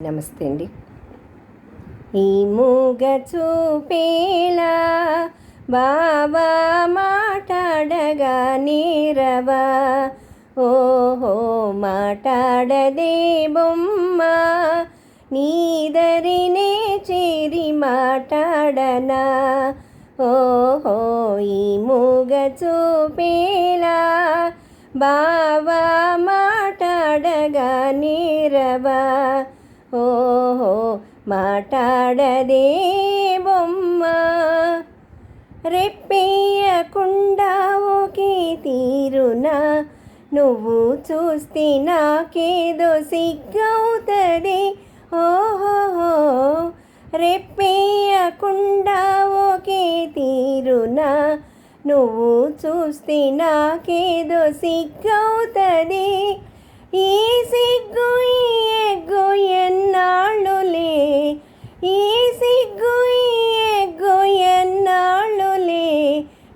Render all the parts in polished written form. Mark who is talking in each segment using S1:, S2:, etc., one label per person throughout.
S1: నమస్తే అండి. ఈ మూగ చూపేలా బాబా మాట్లాడగా నీరవా, ఓహో మాట్లాడదే బొమ్మ, నీదరినే చేరి మాట్లాడనా, ఓహో ఈ మూగ చూపేలా బాబా మాట్లాడగా నీరవా, ఓహో మాట్లాడదే బొమ్మ. రెప్పేయకుండా ఒకే తీరునా నువ్వు చూస్తే నాకేదో సిగ్గవుతుంది, ఓహో రెప్పేయకుండా ఒకే తీరునా నువ్వు చూస్తే నాకేదో సిగ్గవుతుంది. ఈ సిగ్గు ఈ ఎగ్గు ఎన్నాళ్ళులే, ఈ సిగ్గు ఈ ఎగ్గు ఎన్నాళ్ళులే,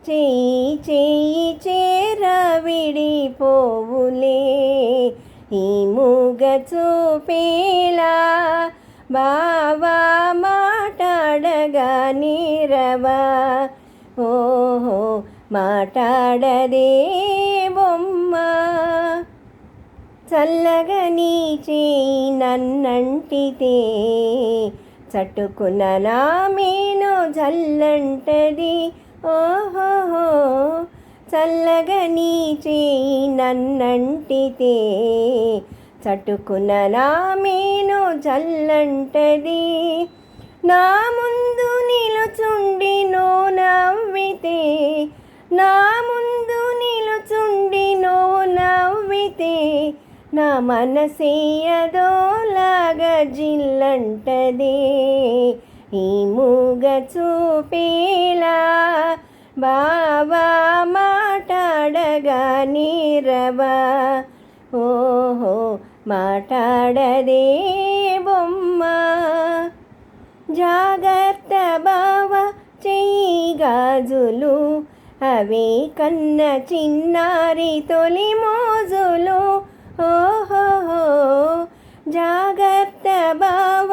S1: చెయ్యి చెయ్యి చేర విడిపోవులే. ఈ మూగ చూపేలా బాబా మాట్లాడగా నీరవా, ఓహో మాట్లాడదే బొమ్మ. చల్లగా నీ చేయి నన్నంటితే చట్టుకున్న నా మేను జల్లంటది, ఓహో చల్లగా నీ చేయి నన్నంటితే చట్టుకున్న నా మేను జల్లంటది. నా ముందు నిలుచుండి నో నవ్వితే, నా ముందు నిలుచుండి నో నవ్వితే, నా మనసేయదోలాగా జిల్లంటదే. ఈ మూగ చూపేలా బాబా మాట్లాడగా నీరవా, ఓహో మాట్లాడదే బొమ్మ. జాగ్రత్త బావ చెయ్యి గాజులు, అవే కన్న చిన్నారి తొలి మోజులు, ఓహో జాగ్రత్త బావ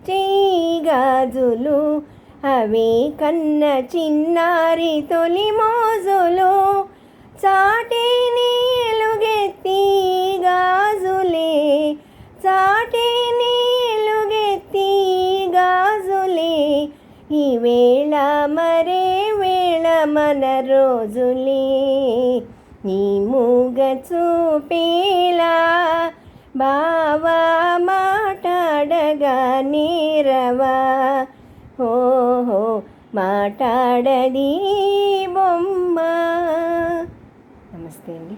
S1: చెయ్యి గాజులు, అవే కన్న చిన్నారి తొలి మోజులు. చాటేని ఎలుగెత్తి గాజులే, చాటేని ఎలుగెత్తి గాజులే, ఈ వేళ మరే వేళ మన రోజులే. ఈ మూగ చూపేలా బాబా మాట్లాడగా నీరవా, ఓహో మాట్లాడది బొమ్మ. నమస్తే అండి.